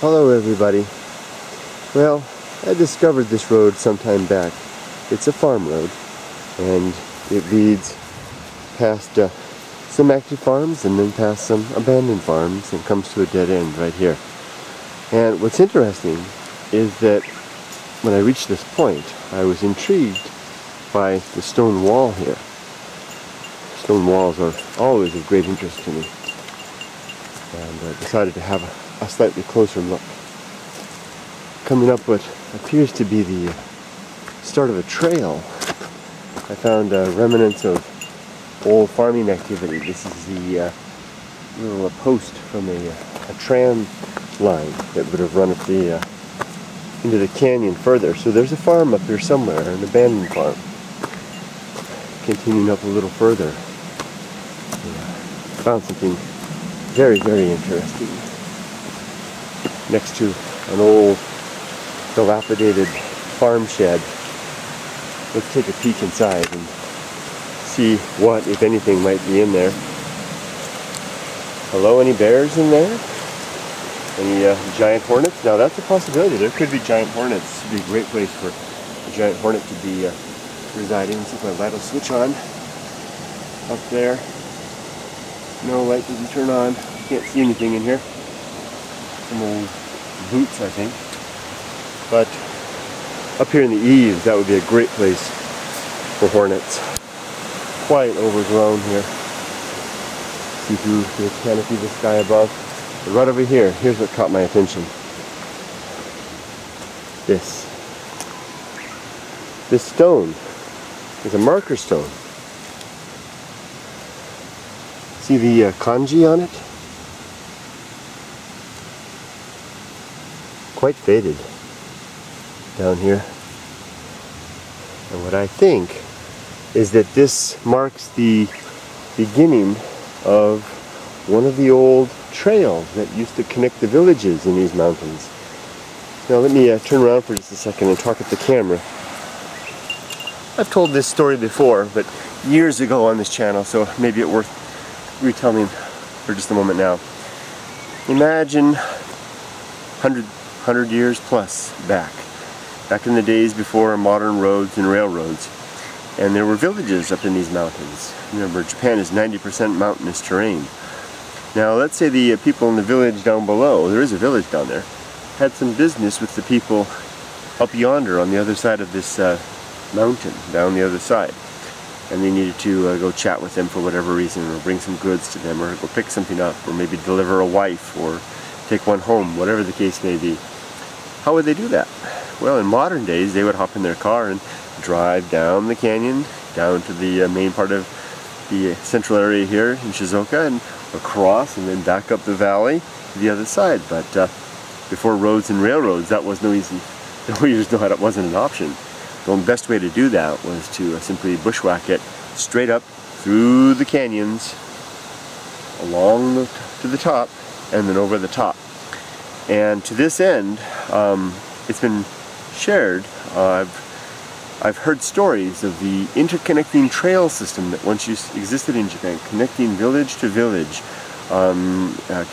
Hello everybody. Well, I discovered this road some time back. It's a farm road and it leads past some active farms and then past some abandoned farms and comes to a dead end right here. And what's interesting is that when I reached this point, I was intrigued by the stone wall here. Stone walls are always of great interest to me, and decided to have a slightly closer look. Coming up what appears to be the start of a trail, I found remnants of old farming activity. This is the little post from a tram line that would have run up the into the canyon further. So there's a farm up here somewhere, an abandoned farm. Continuing up a little further, found something very, very interesting. Next to an old, dilapidated farm shed. Let's take a peek inside and see what, if anything, might be in there. Hello, any bears in there? Any giant hornets? Now that's a possibility. There could be giant hornets. It would be a great place for a giant hornet to be residing. Let's see if my light will switch on. Up there. No, light didn't turn on. Can't see anything in here. Some old boots, I think. But up here in the eaves, that would be a great place for hornets. Quite overgrown here. See through the canopy, the sky above. But right over here, here's what caught my attention. This stone is a marker stone. See the kanji on it? Quite faded down here. And what I think is that this marks the beginning of one of the old trails that used to connect the villages in these mountains. Now let me turn around for just a second and talk at the camera. I've told this story before, but years ago on this channel, so maybe it's worth retelling for just a moment now. Imagine 100 years plus back in the days before modern roads and railroads, and there were villages up in these mountains. Remember, Japan is 90% mountainous terrain. Now let's say the people in the village down below, there is a village down there, had some business with the people up yonder on the other side of this mountain, down the other side. And they needed to go chat with them for whatever reason, or bring some goods to them, or go pick something up, or maybe deliver a wife, or take one home, whatever the case may be. How would they do that? Well, in modern days, they would hop in their car and drive down the canyon, down to the main part of the central area here in Shizuoka, and across, and then back up the valley to the other side. But before roads and railroads, that was no easy. We just know how that wasn't an option. The best way to do that was to simply bushwhack it straight up through the canyons, along to the top, and then over the top. And to this end, it's been shared. I've heard stories of the interconnecting trail system that once existed in Japan, connecting village to village,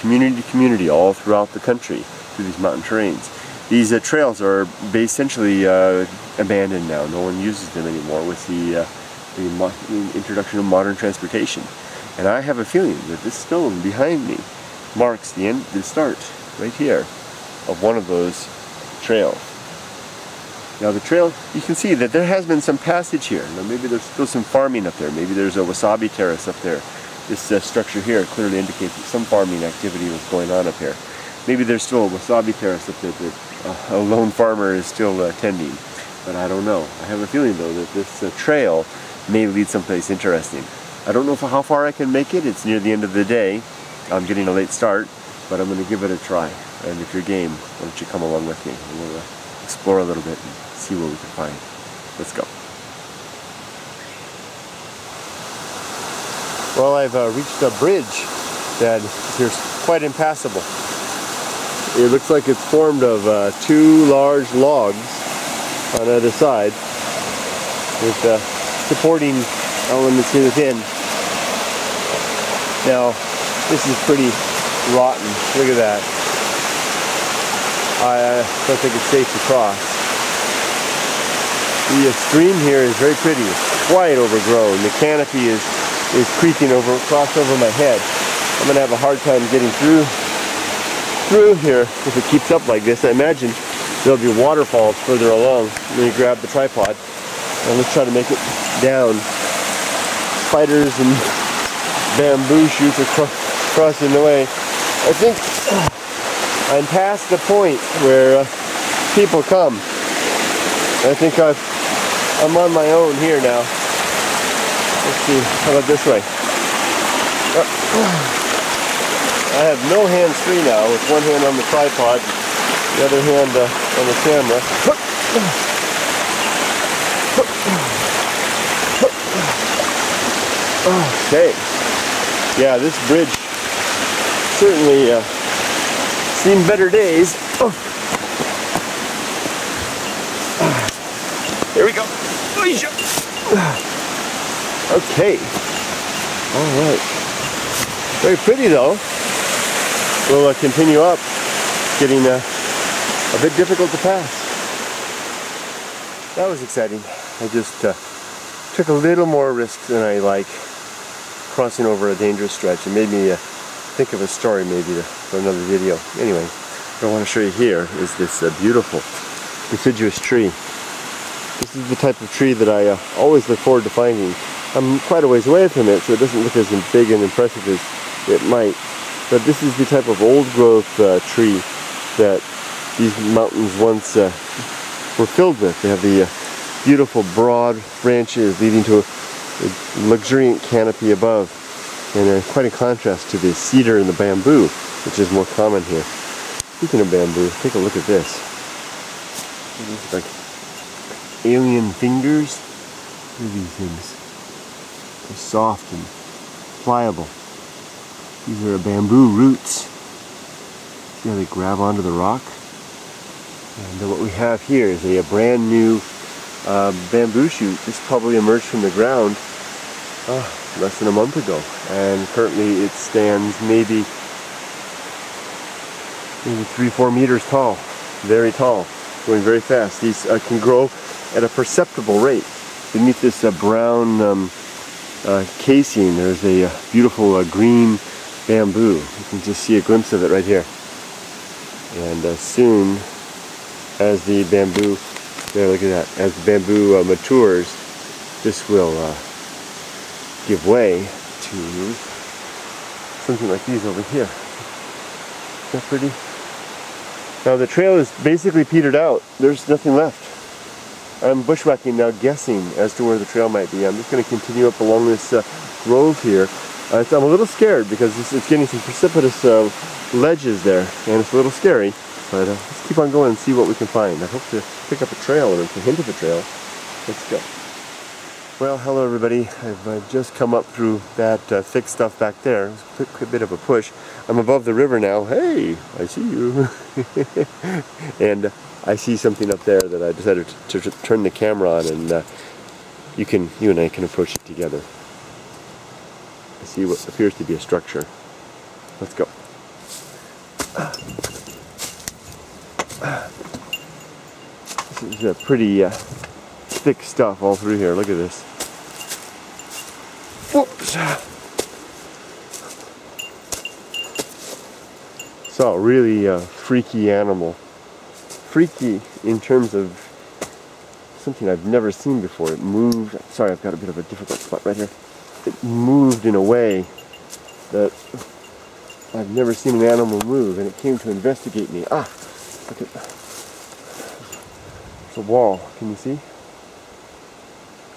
community to community, all throughout the country through these mountain terrains. These trails are essentially abandoned now. No one uses them anymore with the introduction of modern transportation. And I have a feeling that this stone behind me marks the start, right here, of one of those trails. Now the trail, you can see that there has been some passage here. Now maybe there's still some farming up there. Maybe there's a wasabi terrace up there. This structure here clearly indicates that some farming activity was going on up here. Maybe there's still a wasabi terrace up there that a lone farmer is still tending. But I don't know. I have a feeling though that this trail may lead someplace interesting. I don't know how far I can make it. It's near the end of the day. I'm getting a late start, but I'm going to give it a try. And if you're game, why don't you come along with me? And we'll explore a little bit and see what we can find. Let's go. Well, I've reached a bridge that appears quite impassable. It looks like it's formed of two large logs on either side with supporting elements here within. Now, this is pretty rotten. Look at that. I don't think it's safe to cross. The stream here is very pretty. It's quite overgrown. The canopy is creeping across over my head. I'm going to have a hard time getting through here if it keeps up like this. I imagine there'll be waterfalls further along. Let me grab the tripod and let's try to make it down. Spiders and bamboo shoots are crossing the way. I think I'm past the point where people come. I think I'm on my own here now. Let's see, how about this way? I have no hands free now, with one hand on the tripod, the other hand on the camera. Okay. Yeah, this bridge certainly seen better days. Here we go. Okay. All right. Very pretty though. We'll continue up. Getting a bit difficult to pass. That was exciting. I just took a little more risk than I like crossing over a dangerous stretch. It made me think of a story maybe for another video. Anyway, what I want to show you here is this beautiful deciduous tree. This is the type of tree that I always look forward to finding. I'm quite a ways away from it, so it doesn't look as big and impressive as it might. But this is the type of old growth tree that these mountains once were filled with. They have the beautiful broad branches leading to a luxuriant canopy above, and quite a contrast to the cedar and the bamboo, which is more common here. Speaking of bamboo, take a look at this. These are like alien fingers. Look at these things. They're soft and pliable. These are bamboo roots. See how they grab onto the rock? And what we have here is a brand new bamboo shoot. This probably emerged from the ground less than a month ago, and currently it stands maybe 3-4 meters tall. Very tall, going very fast. These can grow at a perceptible rate. Beneath this brown casing, there's a beautiful green bamboo. You can just see a glimpse of it right here. And soon, as the bamboo, there, look at that, as the bamboo matures, this will give way to something like these over here. Isn't that pretty? Now the trail is basically petered out. There's nothing left. I'm bushwhacking now, guessing as to where the trail might be. I'm just going to continue up along this grove here. I'm a little scared because it's getting some precipitous ledges there, and it's a little scary. But let's keep on going and see what we can find. I hope to pick up a trail or a hint of a trail. Let's go. Well, hello everybody. I've just come up through that thick stuff back there. It was a bit of a push. I'm above the river now. Hey, I see you. And I see something up there that I decided to turn the camera on, and you and I can approach it together. I see what appears to be a structure. Let's go. This is pretty thick stuff all through here. Look at this. Whoops. So, really freaky animal. Freaky in terms of something I've never seen before. It moved. Sorry, I've got a bit of a difficult spot right here. It moved in a way that I've never seen an animal move, and it came to investigate me. Ah, look at that. It's a wall. Can you see?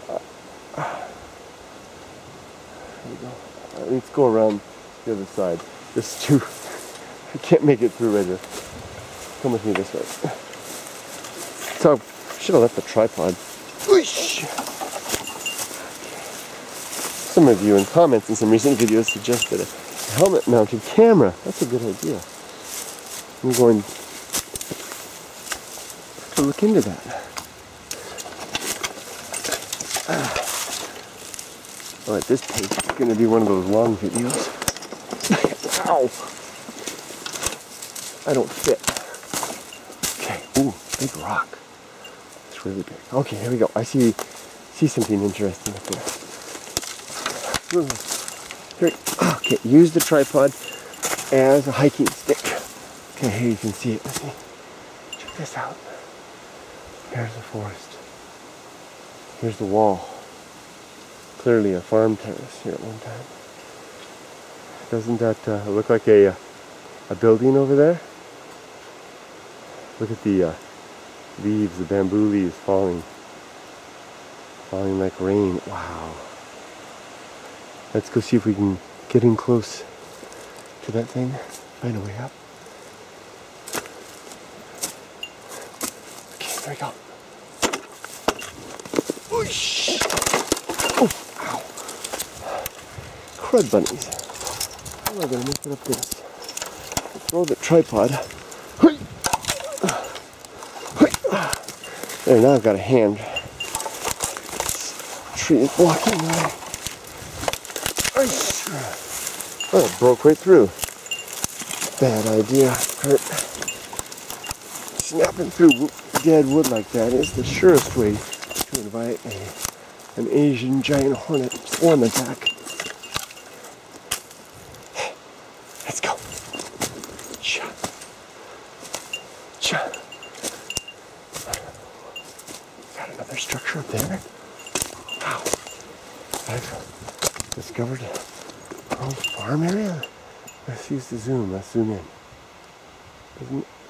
There we go. Let's go around the other side. This is too. I can't make it through right here. Come with me this way. So, I should have left the tripod. Whoosh! Some of you in comments in some recent videos suggested a helmet-mounted camera. That's a good idea. I'm going to look into that. Well, at this pace, it's going to be one of those long videos. Ow! I don't fit. big rock. It's really big. Okay, here we go. I see something interesting up there. Here, okay, use the tripod as a hiking stick. Okay, here you can see it. Let's see. Check this out. Here's the forest. Here's the wall. Clearly a farm terrace here at one time. Doesn't that look like a building over there? Look at the leaves, the bamboo leaves falling like rain. Wow. Let's go see if we can get in close to that thing. Find a way up. Okay, there we go. Whoosh. Oh, ow. Crud bunnies. How am I going to make it up this? Throw the tripod. There, now I've got a hand. This tree is blocking my... Oh, it broke right through. Bad idea. Hurt. Snapping through dead wood like that is the surest way to invite an Asian giant hornet swarm attack. Let's go. Cha. Cha. Got another structure up there. Wow. I've discovered an old farm area. Let's use the zoom. Let's zoom in.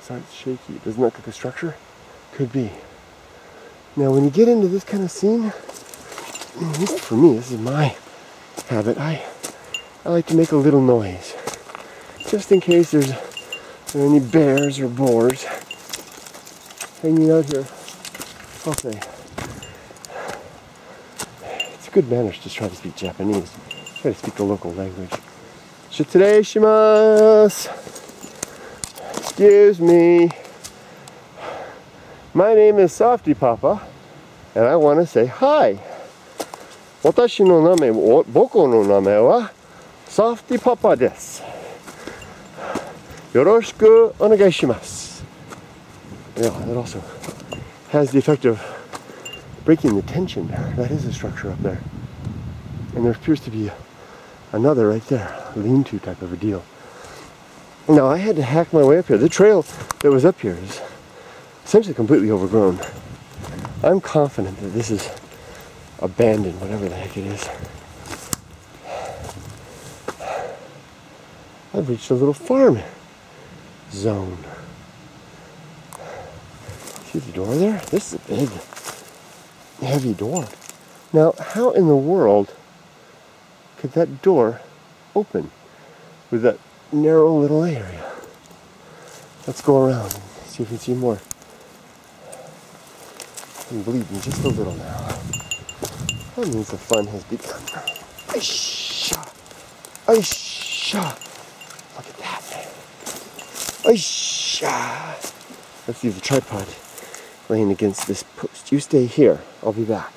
Sorry, it's shaky. Doesn't look like a structure? Could be. Now, when you get into this kind of scene, at least for me, this is my habit. I like to make a little noise, just in case there are any bears or boars hanging out here. I'll say. It's good manners to try to speak Japanese. Try to speak the local language. Shitsurei shimasu. Excuse me. My name is Softypapa, and I want to say hi. Watashi no name, boko no name wa Softypapa desu. Yoroshiku onegai shimasu. Yeah, that also has the effect of breaking the tension. That is a structure up there. And there appears to be another right there, lean-to type of a deal. Now, I had to hack my way up here. The trail that was up here is essentially completely overgrown. I'm confident that this is abandoned, whatever the heck it is. I've reached a little farm zone. See the door there? This is a big, heavy door. Now, how in the world could that door open with that narrow little area? Let's go around and see if we can see more. I'm bleeding just a little now. That means the fun has begun. Aisha! Aisha! Look at that. Aisha! Let's leave the tripod laying against this post. You stay here. I'll be back.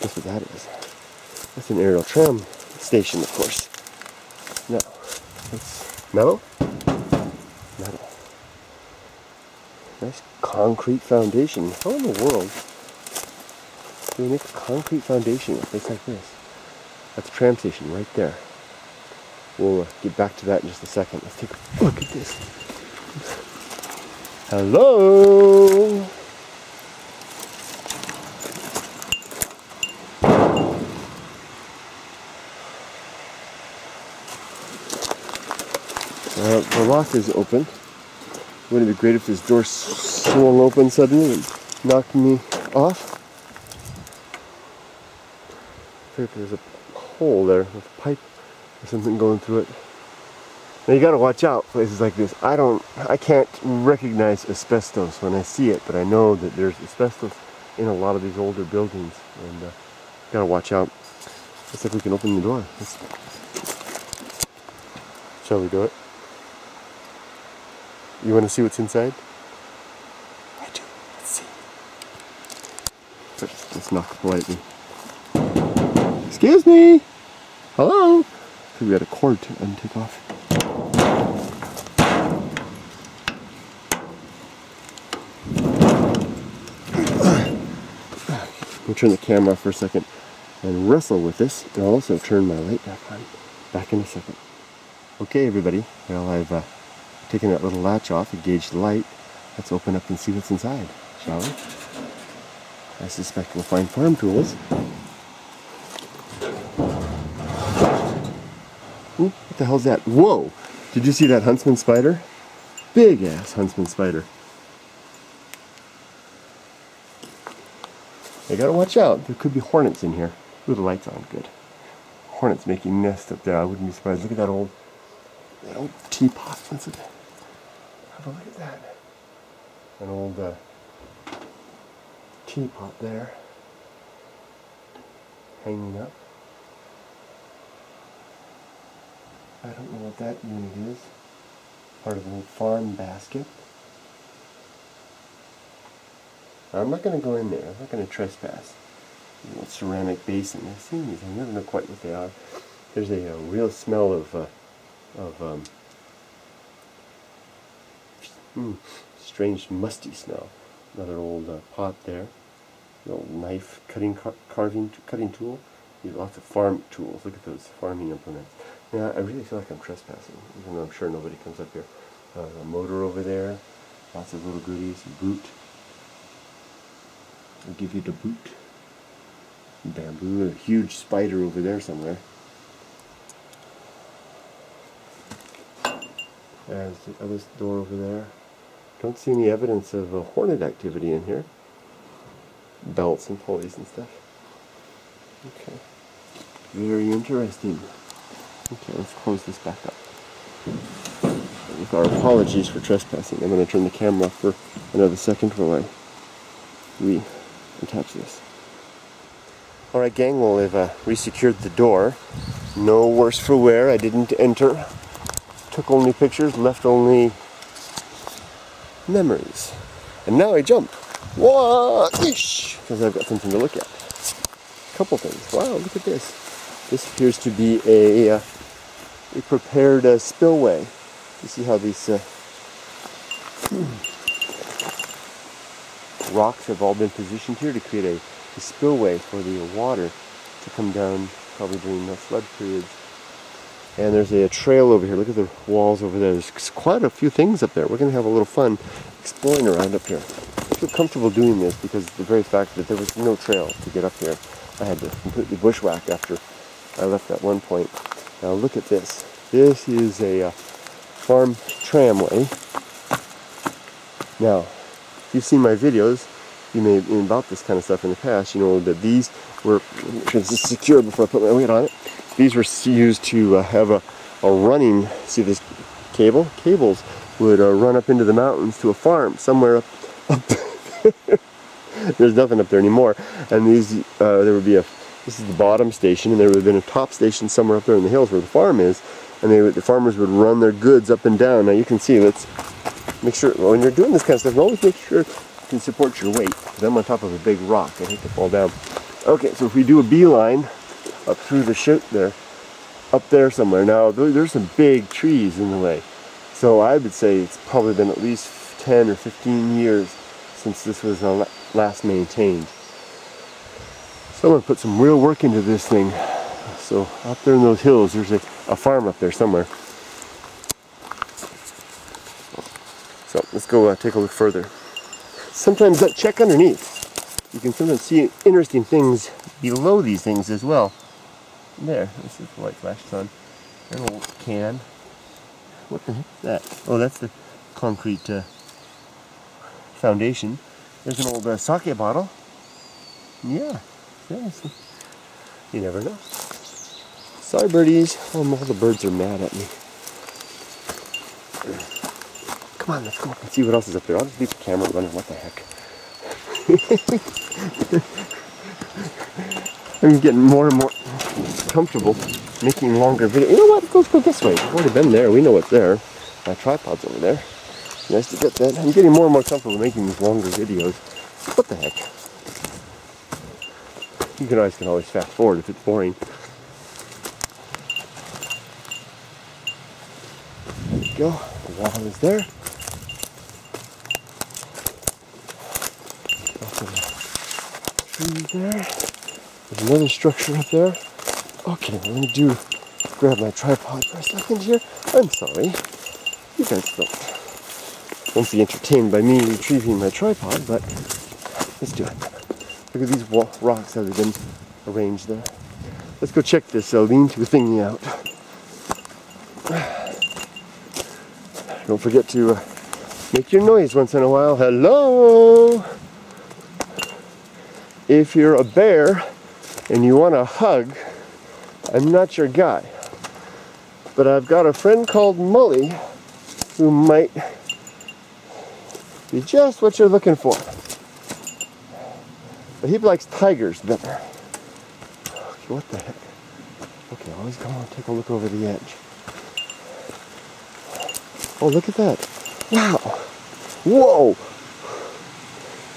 Guess what that is? That's an aerial tram station, of course. No. It's metal? Metal. Nice concrete foundation. How in the world do we make a concrete foundation in a place like this? That's a tram station right there. We'll get back to that in just a second. Let's take a look at this. Hello! The lock is open. Wouldn't it be great if this door swung open suddenly and knocked me off? I think there's a hole there with a pipe or something going through it. Now you gotta watch out places like this. I can't recognize asbestos when I see it, but I know that there's asbestos in a lot of these older buildings, and gotta watch out. Looks like we can open the door. Shall we do it? You want to see what's inside? I do. Let's see. Let's knock politely. Excuse me! Hello? I think we had a cord to untake off. I'll turn the camera off for a second and wrestle with this, and I'll also turn my light back on. Back in a second. Okay, everybody. Well, I've taken that little latch off, engaged the light. Let's open up and see what's inside, shall we? I suspect we'll find farm tools. Ooh, what the hell's that? Whoa! Did you see that huntsman spider? Big ass huntsman spider. You gotta watch out. There could be hornets in here. Ooh, the light's on. Good. Hornets making nests up there. I wouldn't be surprised. Look at that old teapot. Let's look at, have a look at that. An old teapot there, hanging up. I don't know what that unit is. Part of an old farm basket. I'm not going to go in there. I'm not going to trespass. Old ceramic basin. I've seen these. I never know quite what they are. There's a real smell of strange musty smell. Another old pot there. An old knife, cutting tool. Lots of farm tools. Look at those farming implements. Now I really feel like I'm trespassing, even though I'm sure nobody comes up here. A motor over there. Lots of little goodies. Boot. I'll give you the boot. Bamboo. A huge spider over there somewhere. There's the other door over there. Don't see any evidence of hornet activity in here. Belts and pulleys and stuff. Okay. Very interesting. Okay, let's close this back up. With our apologies for trespassing, I'm going to turn the camera off for another second while I reattach this. Alright gang, well I've resecured the door. No worse for wear, I didn't enter. Took only pictures, left only memories. And now I jump. What? Because I've got something to look at. A couple things. Wow, look at this. This appears to be a prepared spillway. You see how these rocks have all been positioned here to create a spillway for the water to come down, probably during the flood periods. And there's a trail over here. Look at the walls over there. There's quite a few things up there. We're going to have a little fun exploring around up here. I feel comfortable doing this because of the very fact that there was no trail to get up here. I had to completely bushwhack after I left at one point. Now look at this. This is a farm tramway. Now, if you've seen my videos, you may have about this kind of stuff in the past, you know that these were, make sure this is secure before I put my weight on it. These were used to have a running, see this cable? Cables would run up into the mountains to a farm somewhere up there. There's nothing up there anymore. And these, there would be this is the bottom station, and there would have been a top station somewhere up there in the hills where the farm is, and the farmers would run their goods up and down. Now you can see, let's make sure, when you're doing this kind of stuff, always make sure you can support your weight, because I'm on top of a big rock. I hate to fall down. Okay, so if we do a beeline up through the chute there, up there somewhere. Now there's some big trees in the way, so I would say it's probably been at least 10 or 15 years since this was last maintained. Someone put some real work into this thing. So up there in those hills, there's a farm up there somewhere. So let's go take a look further. Sometimes check underneath. You can sometimes see interesting things below these things as well. There, this is the light flashes on. An old can. What the heck is that? Oh, that's the concrete foundation. There's an old sake bottle. Yeah. Yes. You never know. Sorry, birdies. Oh, all the birds are mad at me. Come on, let's go up and see what else is up there. I'll just leave the camera running. What the heck? I'm getting more and more comfortable making longer videos. You know what? Let's go this way. I've already been there. We know what's there. My tripod's over there. Nice to get that. I'm getting more and more comfortable making these longer videos. What the heck? You guys can always fast forward if it's boring. There we go. The wall is there. trees there. There's another structure up there. Okay, well, let me grab my tripod for a second here. I'm sorry. You guys won't be entertained by me retrieving my tripod, but let's do it. Look at these rocks that have been arranged there. Let's go check this lean-to thingy out. Don't forget to make your noise once in a while. Hello! If you're a bear and you want a hug, I'm not your guy. But I've got a friend called Mully who might be just what you're looking for. But he likes tigers better. Okay, what the heck? Okay, always come on, take a look over the edge. Oh, look at that. Wow. Whoa.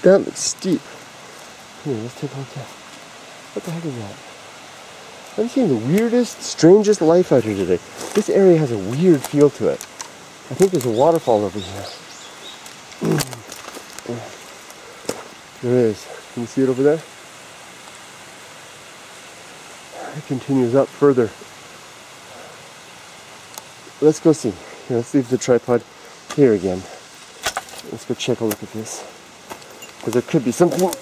That looks steep. Here, let's take a look at that. What the heck is that? I'm seeing the weirdest, strangest life out here today. This area has a weird feel to it. I think there's a waterfall over here. There is. Can you see it over there? It continues up further. Let's go see. Here, let's leave the tripod here again. Let's go check a look at this. Because there could be something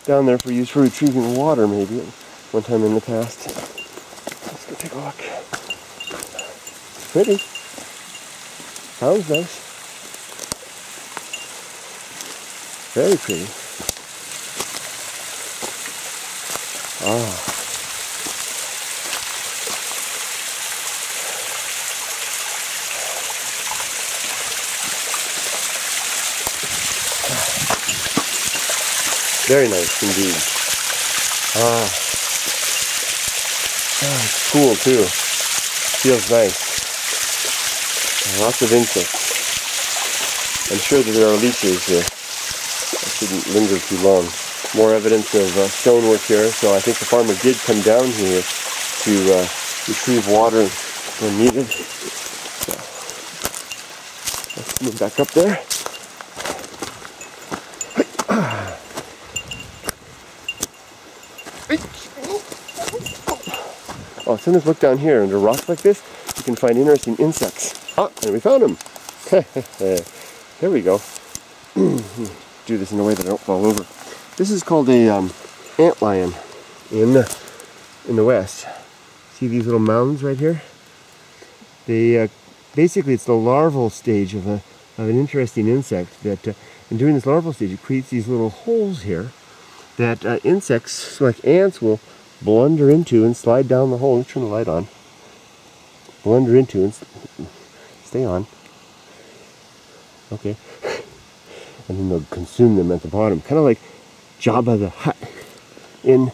down there for use for retrieving water, maybe, one time in the past. Let's go take a look. Pretty. Sounds nice. Very pretty. Ah. Very nice indeed. It's cool too. Feels nice. Lots of insects. I'm sure that there are leeches here. I shouldn't linger too long. More evidence of stonework here, so I think the farmer did come down here to retrieve water when needed. So, let's move back up there. Oh, sometimes look down here under rocks like this, you can find interesting insects. Ah, and we found them. There we go. Do this in a way that I don't fall over. This is called a antlion in the west. See these little mounds right here? They basically it's the larval stage of an interesting insect that and during this larval stage it creates these little holes here that insects like ants will blunder into and slide down the hole. Let's turn the light on. Blunder into and stay on. Okay. And then they'll consume them at the bottom. Kind of like Jabba the Hutt in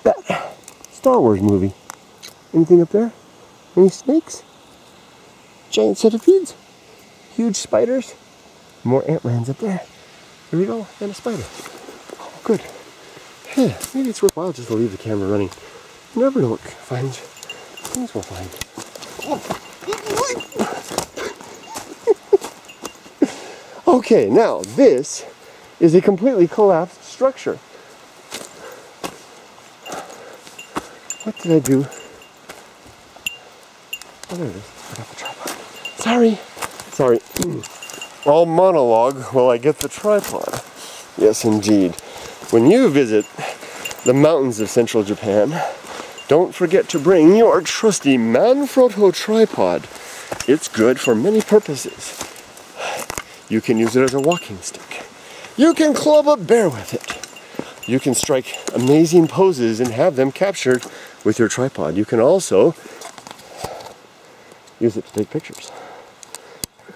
that Star Wars movie. Anything up there? Any snakes? Giant centipedes? Huge spiders? More antlions up there. Here we go. And a spider. Oh, good. Hey, maybe it's worthwhile just to leave the camera running. You never know what finds. Things we'll find. Okay, now this is a completely collapsed structure. What did I do? Oh, there it is. I got the tripod. Sorry. I'll monologue while I get the tripod. Yes, indeed. When you visit the mountains of central Japan, don't forget to bring your trusty Manfrotto tripod. It's good for many purposes. You can use it as a walking stick. You can club a bear with it. You can strike amazing poses and have them captured with your tripod. You can also use it to take pictures.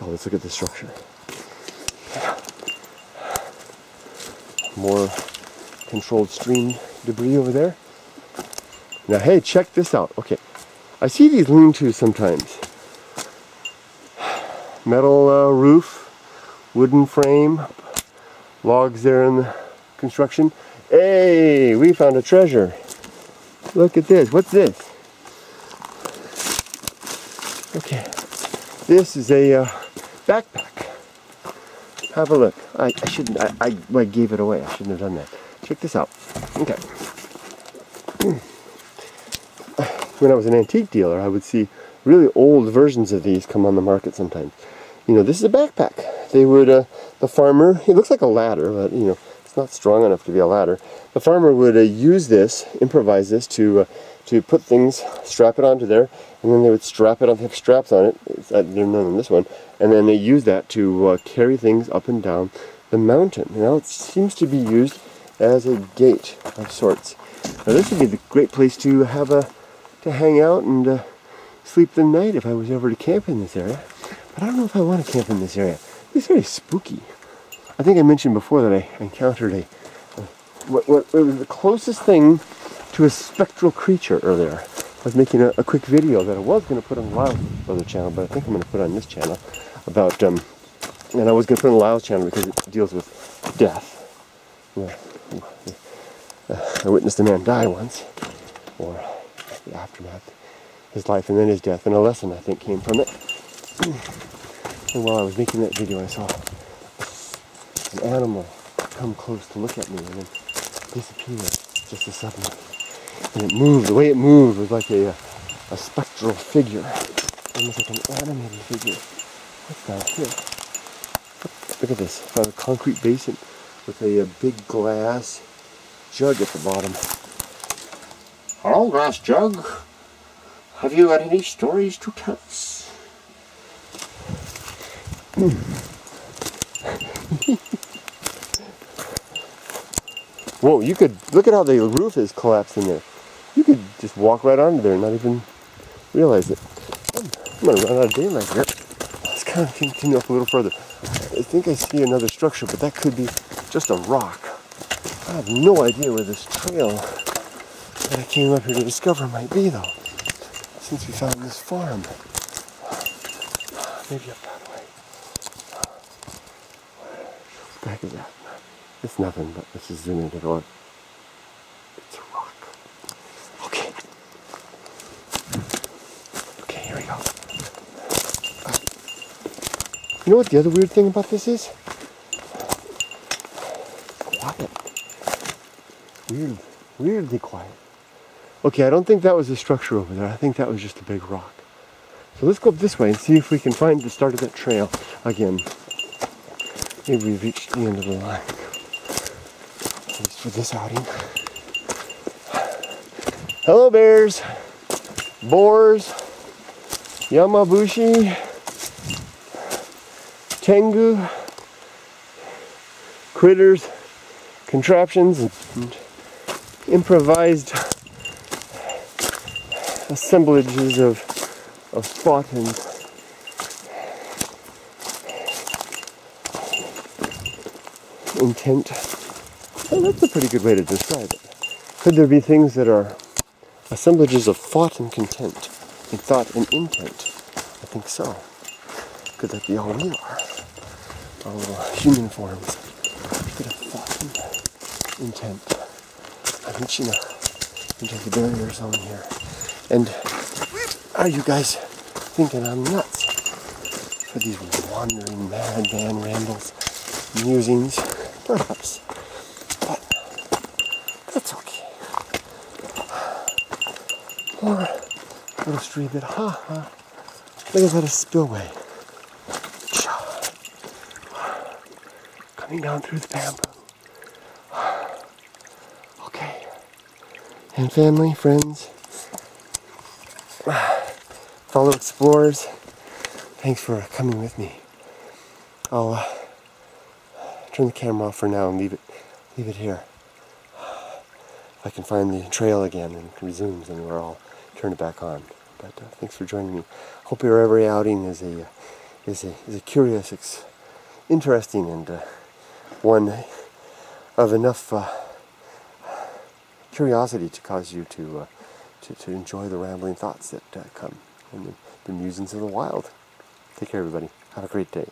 Oh, let's look at the structure. More controlled stream debris over there. Now, hey, check this out. Okay, I see these lean-tos sometimes. Metal roof, wooden frame, logs there in the construction. Hey, we found a treasure. Look at this. What's this? Okay, this is a backpack. Have a look. I gave it away. I shouldn't have done that. check this out. Okay. When I was an antique dealer, I would see really old versions of these come on the market sometimes. You know, this is a backpack. They would, the farmer, it looks like a ladder, but, you know, it's not strong enough to be a ladder. The farmer would use this, improvise this to put things, strap it onto there, and then they would strap it on, they have straps on it, there's none on this one, and then they use that to carry things up and down the mountain. Now it seems to be used as a gate of sorts. Now this would be the great place to have to hang out and sleep the night if I was ever to camp in this area. But I don't know if I want to camp in this area. It's very spooky. I think I mentioned before that I encountered what was the closest thing to a spectral creature earlier. I was making a quick video that I was going to put on Lyle's other channel, but I think I'm going to put on this channel about, and I was going to put on Lyle's channel because it deals with death. Yeah. I witnessed a man die once, or the aftermath, his life and then his death, and a lesson I think came from it. And while I was making that video, I saw an animal come close to look at me and then disappear just as suddenly. And it moved. The way it moved was like a spectral figure, almost like an animated figure. What's down here? Look at this. I found a concrete basin with a big glass jug at the bottom. Hello, glass jug. Have you got any stories to tell us? Whoa, you could, look at how the roof is collapsed in there. You could just walk right onto there and not even realize it. I'm going to run out of daylight here. Let's kind of continue up a little further. I think I see another structure, but that could be just a rock. I have no idea where this trail that I came up here to discover might be, though, since we found this farm. Maybe up that way. What the heck is that? It's nothing, but let's just zoom in and take a look. It's a rock. Okay. Okay, here we go. You know what the other weird thing about this is? Quiet. Weirdly quiet. Okay, I don't think that was a structure over there. I think that was just a big rock. So let's go up this way and see if we can find the start of that trail again. Maybe we've reached the end of the line. At least for this outing. Hello bears, boars, yamabushi, tengu, critters, contraptions, and improvised assemblages of thought and intent. Well, that's a pretty good way to describe it. Could there be things that are assemblages of thought and content, and thought and intent? I think so. Could that be all we are? Our little human forms. Bit of thought and intent. I'm reaching into the barrier zone here. And are you guys thinking I'm nuts for these wandering madman rambles, musings? Perhaps. But that's okay. Or a little stream bit. Ha. Look at that spillway. Coming down through the bamboo. Okay. And family, friends, fellow explorers, thanks for coming with me. I'll turn the camera off for now and leave it here. If I can find the trail again and it resumes, then I'll turn it back on. But thanks for joining me. Hope your every outing is a curious, interesting, and one of enough curiosity to cause you to enjoy the rambling thoughts that come, and the musings of the wild. Take care, everybody. Have a great day.